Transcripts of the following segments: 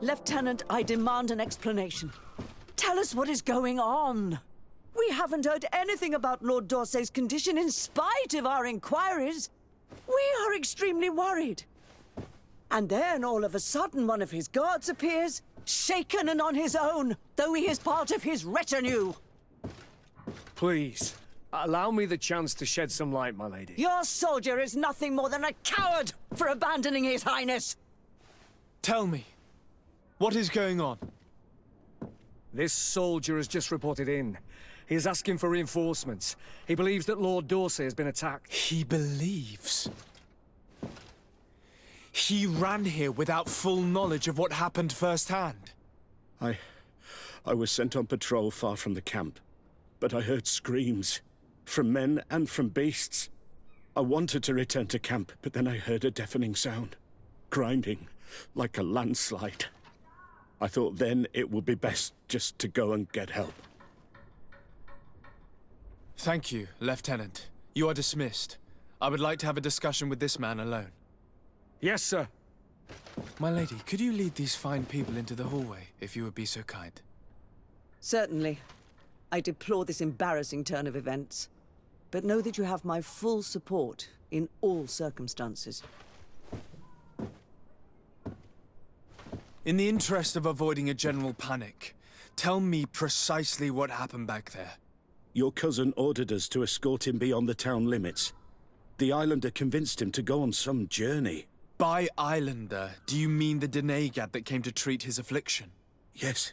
Lieutenant, I demand an explanation. Tell us what is going on. We haven't heard anything about Lord D'Orsay's condition in spite of our inquiries. We are extremely worried. And then all of a sudden one of his guards appears, shaken and on his own, though he is part of his retinue. Please, allow me the chance to shed some light, my lady. Your soldier is nothing more than a coward for abandoning his highness. Tell me, what is going on? This soldier has just reported in. He is asking for reinforcements. He believes that Lord D'Orsay has been attacked. He believes? He ran here without full knowledge of what happened firsthand. I was sent on patrol far from the camp, but I heard screams, from men and from beasts. I wanted to return to camp, but then I heard a deafening sound, grinding, like a landslide. I thought then it would be best just to go and get help. Thank you, Lieutenant. You are dismissed. I would like to have a discussion with this man alone. Yes, sir. My lady, could you lead these fine people into the hallway, if you would be so kind? Certainly. I deplore this embarrassing turn of events. But know that you have my full support in all circumstances. In the interest of avoiding a general panic, tell me precisely what happened back there. Your cousin ordered us to escort him beyond the town limits. The Islander convinced him to go on some journey. By Islander, do you mean the Denegad that came to treat his affliction? Yes,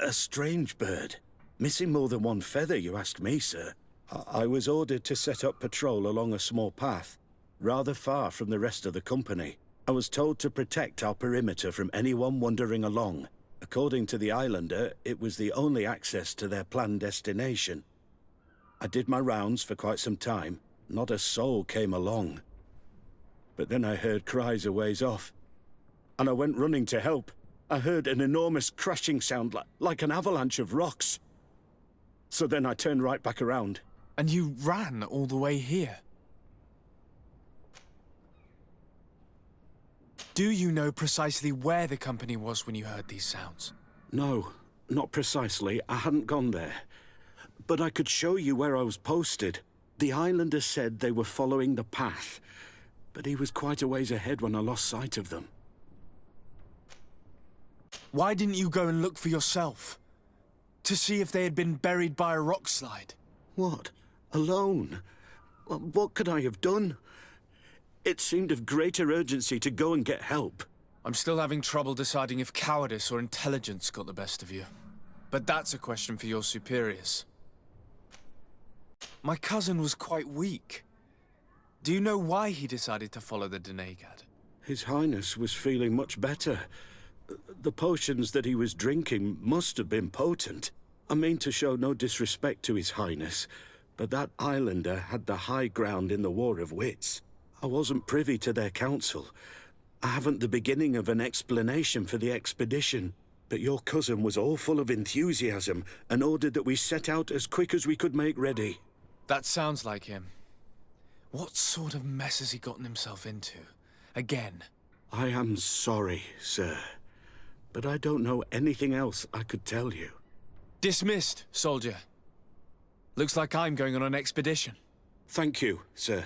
a strange bird. Missing more than one feather, you ask me, sir. I was ordered to set up patrol along a small path, rather far from the rest of the company. I was told to protect our perimeter from anyone wandering along. According to the Islander, it was the only access to their planned destination. I did my rounds for quite some time. Not a soul came along. But then I heard cries a ways off, and I went running to help. I heard an enormous crashing sound like an avalanche of rocks. So then I turned right back around. And you ran all the way here? Do you know precisely where the company was when you heard these sounds? No, not precisely. I hadn't gone there. But I could show you where I was posted. The Islander said they were following the path, but he was quite a ways ahead when I lost sight of them. Why didn't you go and look for yourself? To see if they had been buried by a rock slide? What? Alone? What could I have done? It seemed of greater urgency to go and get help. I'm still having trouble deciding if cowardice or intelligence got the best of you. But that's a question for your superiors. My cousin was quite weak. Do you know why he decided to follow the Denegad? His Highness was feeling much better. The potions that he was drinking must have been potent. I mean to show no disrespect to His Highness, but that Islander had the high ground in the War of Wits. I wasn't privy to their counsel. I haven't the beginning of an explanation for the expedition. But your cousin was all full of enthusiasm and ordered that we set out as quick as we could make ready. That sounds like him. What sort of mess has he gotten himself into? Again? I am sorry, sir. But I don't know anything else I could tell you. Dismissed, soldier. Looks like I'm going on an expedition. Thank you, sir.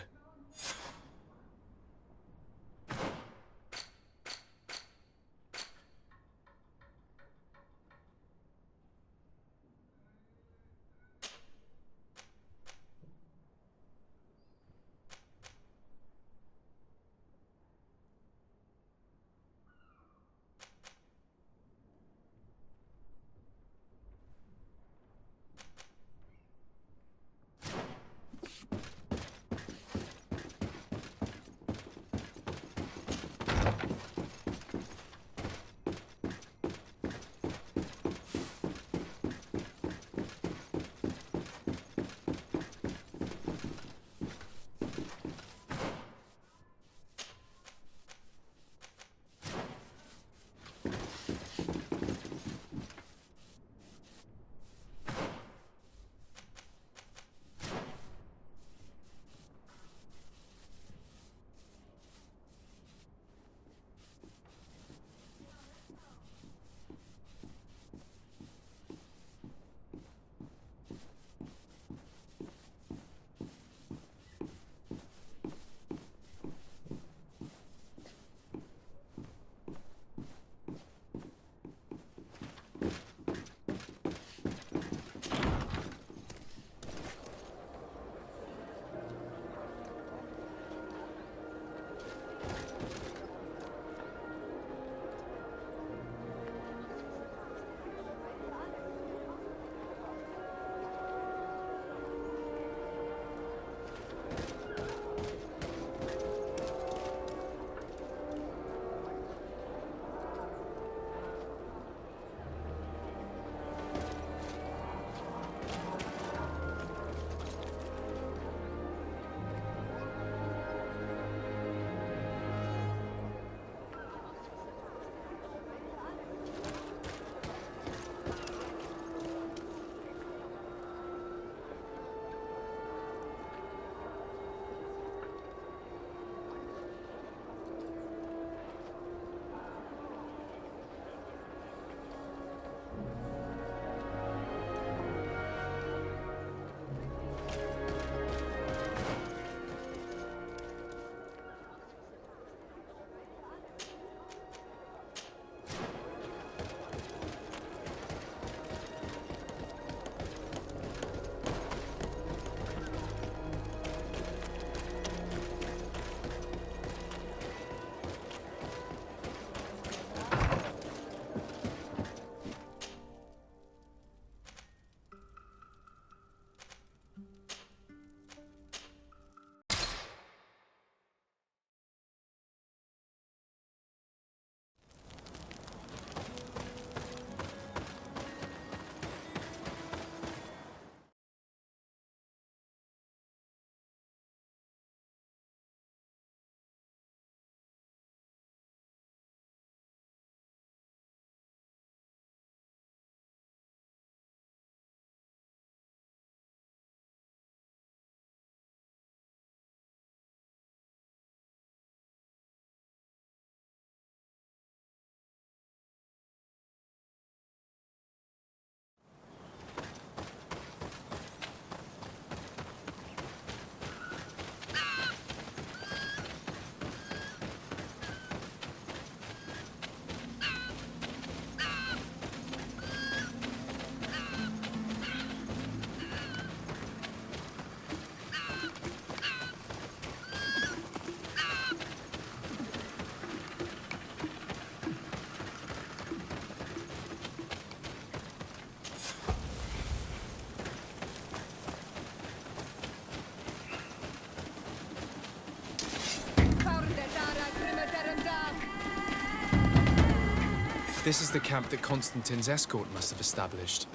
This is the camp that Constantin's escort must have established.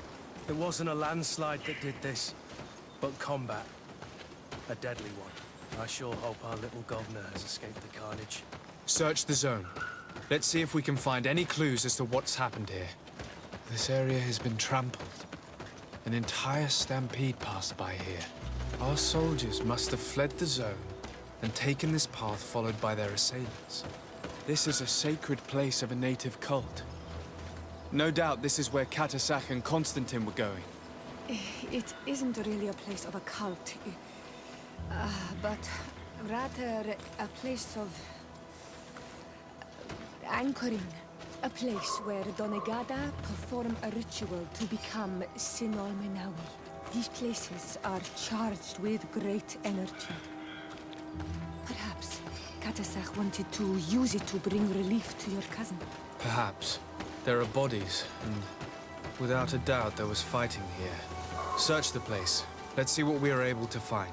It wasn't a landslide that did this, but combat. A deadly one. I sure hope our little governor has escaped the carnage. Search the zone. Let's see if we can find any clues as to what's happened here. This area has been trampled. An entire stampede passed by here. Our soldiers must have fled the zone and taken this path followed by their assailants. This is a sacred place of a native cult. No doubt this is where Katasak and Constantin were going. It isn't really a place of a cult, but rather a place of anchoring. A place where Donegada perform a ritual to become Sinol Menawi. These places are charged with great energy. Perhaps Katasak wanted to use it to bring relief to your cousin. Perhaps. There are bodies, and without a doubt there was fighting here. Search the place. Let's see what we are able to find.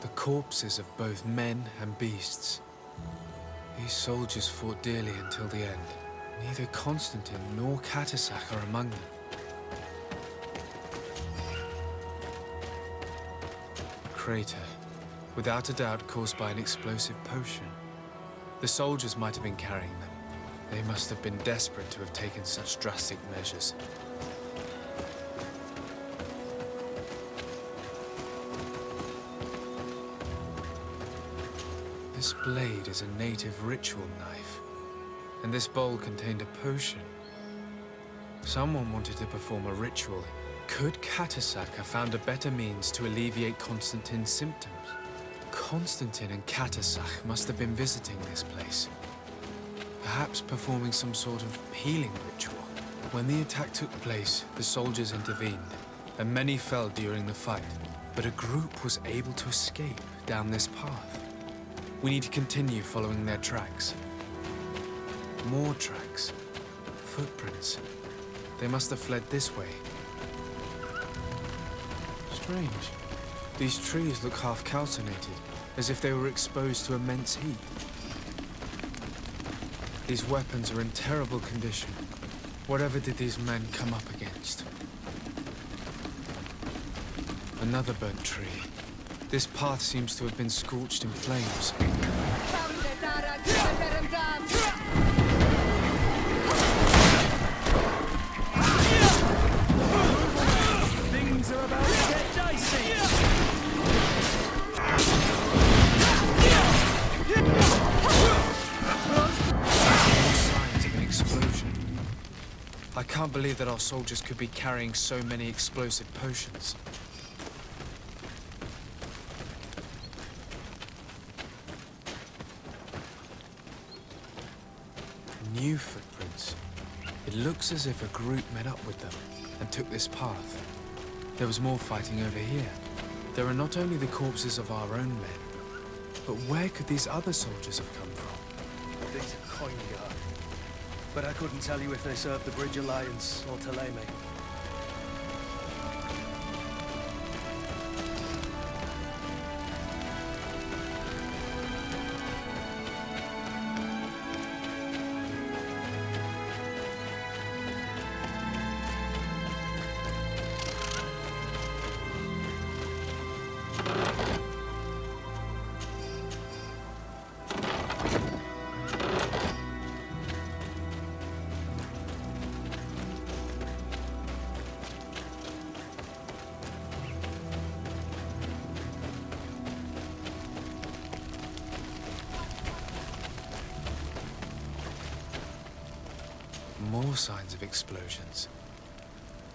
The corpses of both men and beasts. These soldiers fought dearly until the end. Neither Constantin nor Katasak are among them. Crater. Without a doubt caused by an explosive potion. The soldiers might have been carrying them. They must have been desperate to have taken such drastic measures. This blade is a native ritual knife, and this bowl contained a potion. Someone wanted to perform a ritual. Could Katasak have found a better means to alleviate Constantin's symptoms? Constantin and Katasak must have been visiting this place, perhaps performing some sort of healing ritual. When the attack took place, the soldiers intervened, and many fell during the fight, but a group was able to escape down this path. We need to continue following their tracks. More tracks. Footprints. They must have fled this way. Strange. These trees look half calcinated, as if they were exposed to immense heat. These weapons are in terrible condition. Whatever did these men come up against? Another burnt tree. This path seems to have been scorched in flames. Things are about to get dicey! Signs of an explosion. I can't believe that our soldiers could be carrying so many explosive potions. New footprints. It looks as if a group met up with them and took this path. There was more fighting over here. There are not only the corpses of our own men, but where could these other soldiers have come from? These are coin guard. But I couldn't tell you if they served the Bridge Alliance or Teleme. More signs of explosions.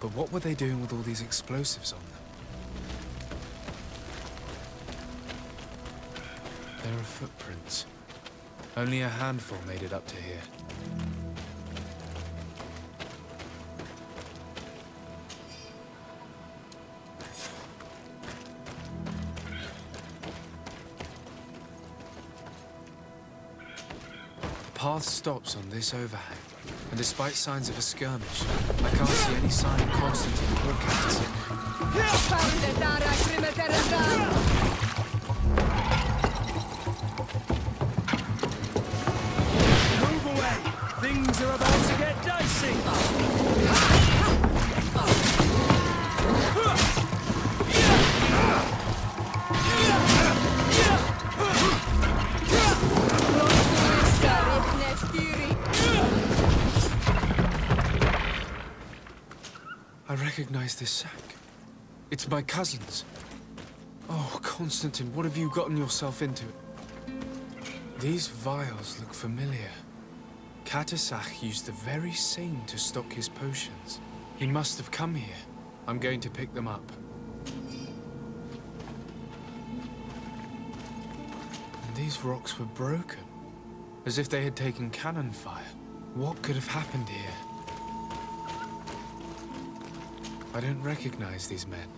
But what were they doing with all these explosives on them? There are footprints. Only a handful made it up to here. The path stops on this overhang. And despite signs of a skirmish, I can't see any sign of Constantin or Katasak. Move recognize this sack. It's my cousin's. Oh, Constantin, what have you gotten yourself into? These vials look familiar. Catasach used the very same to stock his potions. He must have come here. I'm going to pick them up. And these rocks were broken, as if they had taken cannon fire. What could have happened here? I don't recognize these men.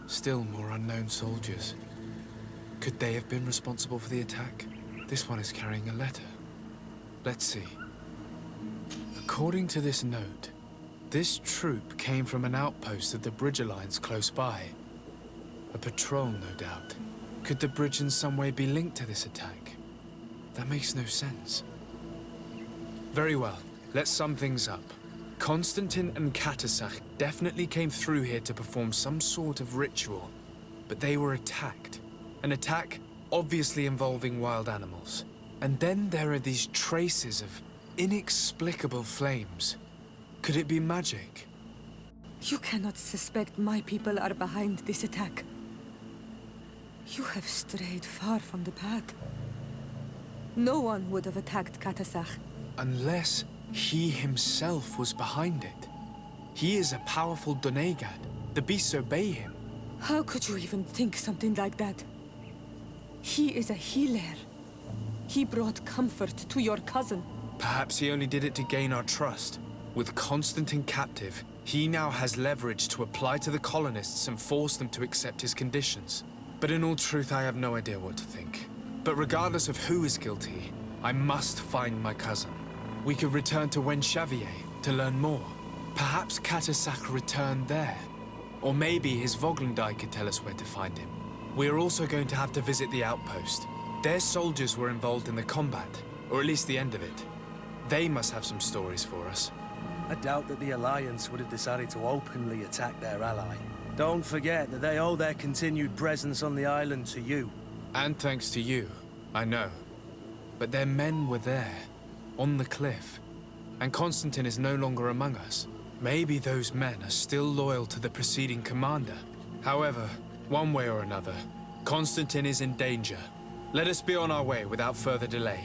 Still more unknown soldiers. Could they have been responsible for the attack? This one is carrying a letter. Let's see. According to this note, this troop came from an outpost of the Bridge Alliance close by. A patrol, no doubt. Could the bridge in some way be linked to this attack? That makes no sense. Very well, let's sum things up. Constantin and Catasach definitely came through here to perform some sort of ritual, but they were attacked. An attack obviously involving wild animals. And then there are these traces of inexplicable flames. Could it be magic? You cannot suspect my people are behind this attack. You have strayed far from the path. No one would have attacked Catasach. Unless he himself was behind it. He is a powerful Donegad. The beasts obey him. How could you even think something like that? He is a healer. He brought comfort to your cousin. Perhaps he only did it to gain our trust. With Constantin captive, he now has leverage to apply to the colonists and force them to accept his conditions. But in all truth, I have no idea what to think. But regardless of who is guilty, I must find my cousin. We could return to Wenxavier to learn more. Perhaps Catasach returned there. Or maybe his Voglendai could tell us where to find him. We are also going to have to visit the outpost. Their soldiers were involved in the combat, or at least the end of it. They must have some stories for us. I doubt that the Alliance would have decided to openly attack their ally. Don't forget that they owe their continued presence on the island to you. And thanks to you, I know. But their men were there, on the cliff. And Constantin is no longer among us. Maybe those men are still loyal to the preceding commander. However, one way or another, Constantin is in danger. Let us be on our way without further delay.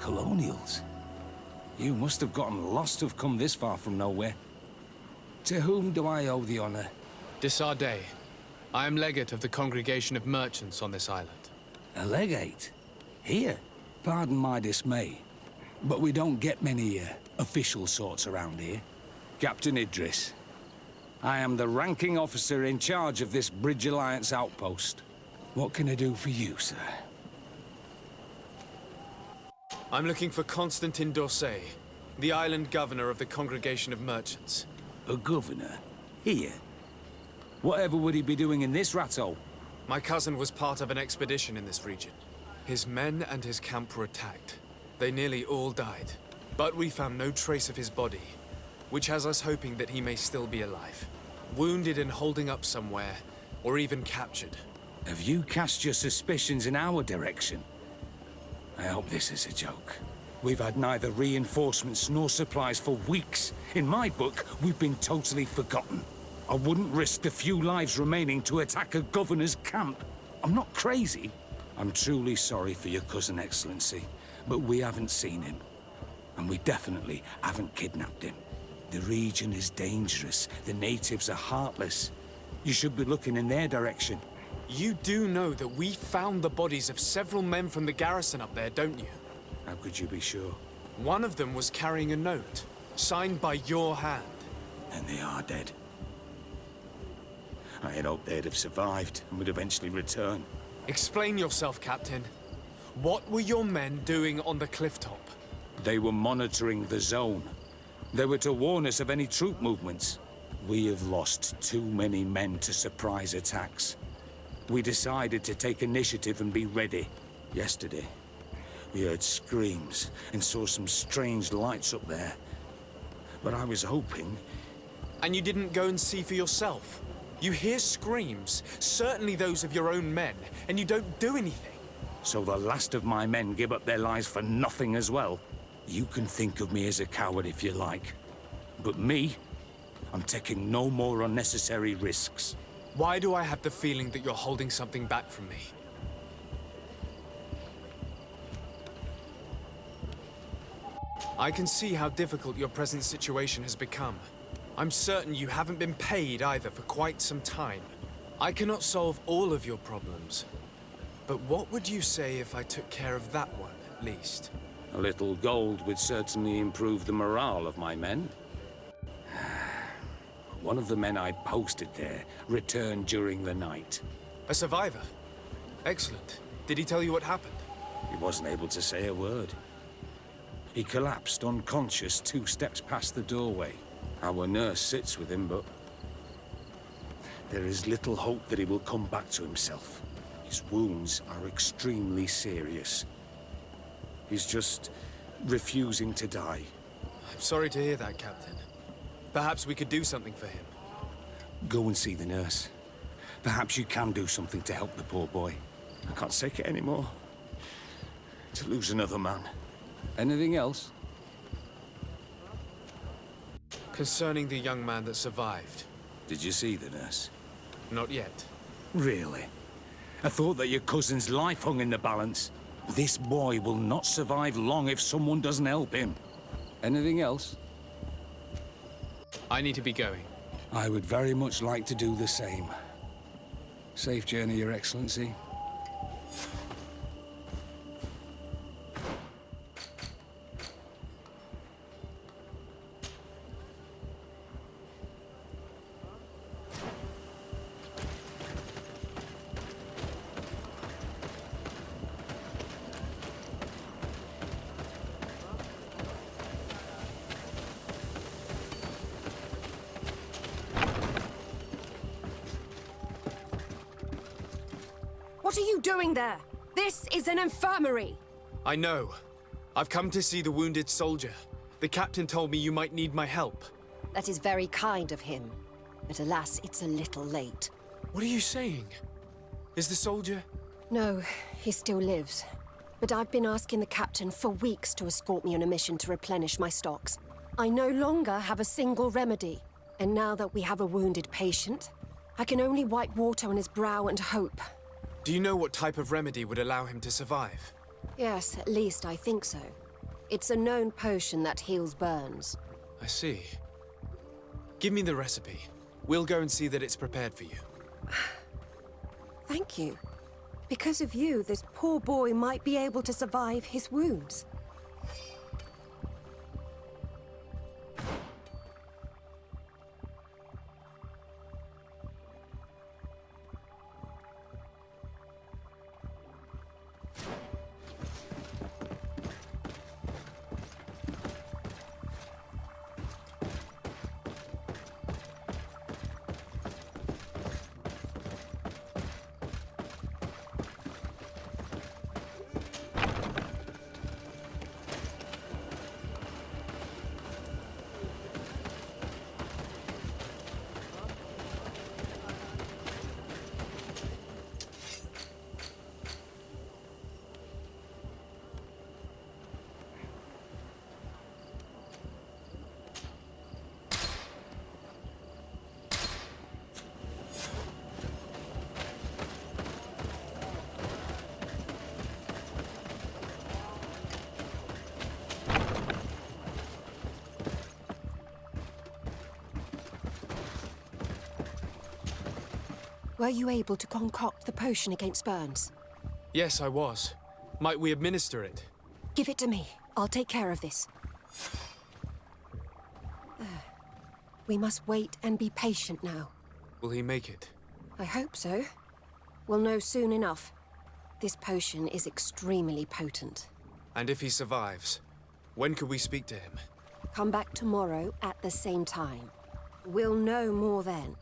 Colonials? You must have gotten lost to have come this far from nowhere. To whom do I owe the honor? Desardet. I am legate of the Congregation of Merchants on this island. A legate? Here? Pardon my dismay, but we don't get many official sorts around here. Captain Idris. I am the ranking officer in charge of this Bridge Alliance outpost. What can I do for you, sir? I'm looking for Constantin d'Orsay, the island governor of the Congregation of Merchants. A governor? Here? Whatever would he be doing in this rattle? My cousin was part of an expedition in this region. His men and his camp were attacked. They nearly all died. But we found no trace of his body, which has us hoping that he may still be alive. Wounded and holding up somewhere, or even captured. Have you cast your suspicions in our direction? I hope this is a joke. We've had neither reinforcements nor supplies for weeks. In my book, we've been totally forgotten. I wouldn't risk the few lives remaining to attack a governor's camp. I'm not crazy. I'm truly sorry for your cousin, Excellency, but we haven't seen him. And we definitely haven't kidnapped him. The region is dangerous. The natives are heartless. You should be looking in their direction. You do know that we found the bodies of several men from the garrison up there, don't you? How could you be sure? One of them was carrying a note, signed by your hand. And they are dead. I had hoped they'd have survived and would eventually return. Explain yourself, Captain. What were your men doing on the clifftop? They were monitoring the zone. They were to warn us of any troop movements. We have lost too many men to surprise attacks. We decided to take initiative and be ready. Yesterday, we heard screams and saw some strange lights up there. But I was hoping... And you didn't go and see for yourself? You hear screams, certainly those of your own men, and you don't do anything. So the last of my men give up their lives for nothing as well? You can think of me as a coward if you like. But me, I'm taking no more unnecessary risks. Why do I have the feeling that you're holding something back from me? I can see how difficult your present situation has become. I'm certain you haven't been paid either for quite some time. I cannot solve all of your problems. But what would you say if I took care of that one, at least? A little gold would certainly improve the morale of my men. One of the men I posted there returned during the night. A survivor? Excellent. Did he tell you what happened? He wasn't able to say a word. He collapsed unconscious 2 steps past the doorway. Our nurse sits with him, but there is little hope that he will come back to himself. His wounds are extremely serious. He's just refusing to die. I'm sorry to hear that, Captain. Perhaps we could do something for him. Go and see the nurse. Perhaps you can do something to help the poor boy. I can't take it anymore. To lose another man. Anything else? Concerning the young man that survived. Did you see the nurse? Not yet. Really? I thought that your cousin's life hung in the balance. This boy will not survive long if someone doesn't help him. Anything else? I need to be going. I would very much like to do the same. Safe journey, Your Excellency. What are you doing there? This is an infirmary! I know. I've come to see the wounded soldier. The captain told me you might need my help. That is very kind of him. But alas, it's a little late. What are you saying? Is the soldier... No, he still lives. But I've been asking the captain for weeks to escort me on a mission to replenish my stocks. I no longer have a single remedy. And now that we have a wounded patient, I can only wipe water on his brow and hope. Do you know what type of remedy would allow him to survive? Yes, at least I think so. It's a known potion that heals burns. I see. Give me the recipe. We'll go and see that it's prepared for you. Thank you. Because of you, this poor boy might be able to survive his wounds. Were you able to concoct the potion against burns? Yes, I was. Might we administer it? Give it to me. I'll take care of this. We must wait and be patient now. Will he make it? I hope so. We'll know soon enough. This potion is extremely potent. And if he survives, when could we speak to him? Come back tomorrow at the same time. We'll know more then.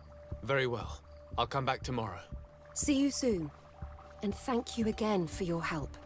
Very well. I'll come back tomorrow. See you soon. And thank you again for your help.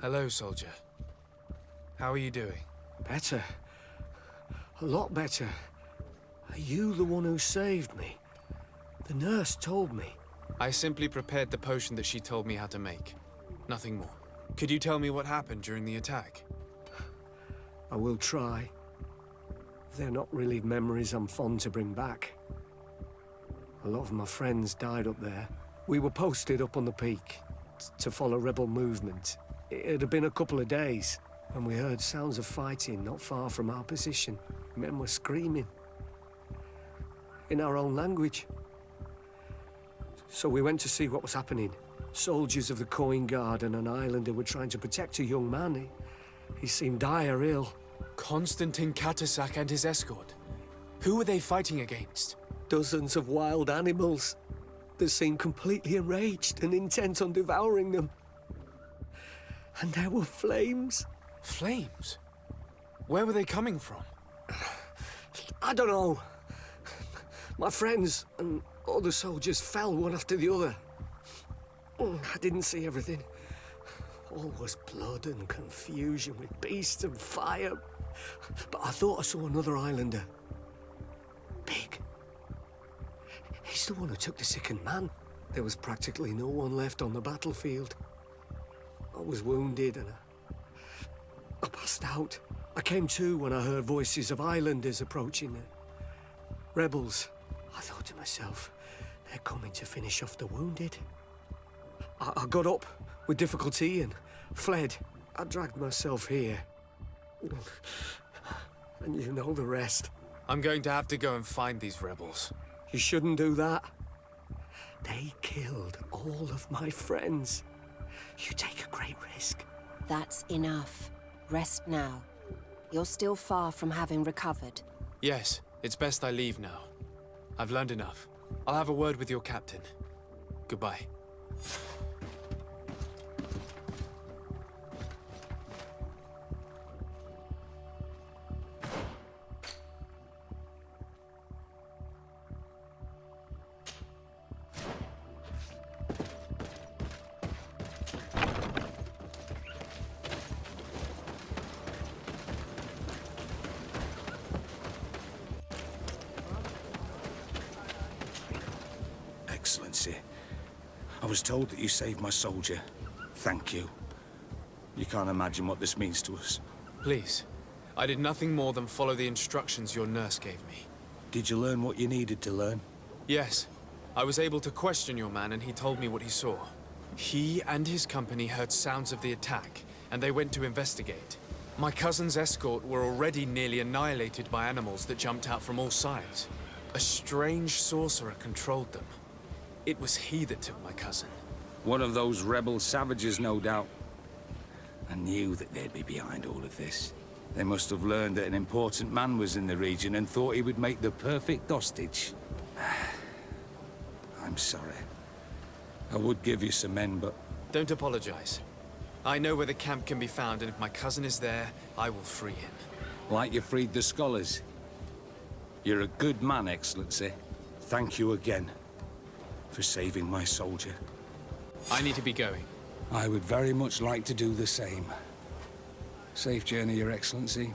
Hello, soldier. How are you doing? Better. A lot better. Are you the one who saved me? The nurse told me. I simply prepared the potion that she told me how to make. Nothing more. Could you tell me what happened during the attack? I will try. They're not really memories I'm fond to bring back. A lot of my friends died up there. We were posted up on the peak to follow rebel movement. It had been a couple of days when we heard sounds of fighting not far from our position. Men were screaming in our own language. So we went to see what was happening. Soldiers of the Coin Guard and an islander were trying to protect a young man. He seemed dire ill. Constantin Katasak and his escort. Who were they fighting against? Dozens of wild animals that seemed completely enraged and intent on devouring them. And there were flames. Flames? Where were they coming from? I don't know. My friends and other soldiers fell one after the other. I didn't see everything. All was blood and confusion with beasts and fire. But I thought I saw another islander. Big. He's the one who took the sickened man. There was practically no one left on the battlefield. I was wounded and I passed out. I came to when I heard voices of islanders approaching. Rebels. I thought to myself, they're coming to finish off the wounded. I got up with difficulty and fled. I dragged myself here. And you know the rest. I'm going to have to go and find these rebels. You shouldn't do that. They killed all of my friends. You take a great risk. That's enough. Rest now. You're still far from having recovered. Yes, it's best I leave now. I've learned enough. I'll have a word with your captain. Goodbye. Excellency, I was told that you saved my soldier. Thank you. You can't imagine what this means to us. Please. I did nothing more than follow the instructions your nurse gave me. Did you learn what you needed to learn? Yes. I was able to question your man and he told me what he saw. He and his company heard sounds of the attack, and they went to investigate. My cousin's escort were already nearly annihilated by animals that jumped out from all sides. A strange sorcerer controlled them. It was he that took my cousin. One of those rebel savages, no doubt. I knew that they'd be behind all of this. They must have learned that an important man was in the region and thought he would make the perfect hostage. I'm sorry. I would give you some men, but... Don't apologize. I know where the camp can be found, and if my cousin is there, I will free him. Like you freed the scholars. You're a good man, Excellency. Thank you again for saving my soldier. I need to be going. I would very much like to do the same. Safe journey, Your Excellency.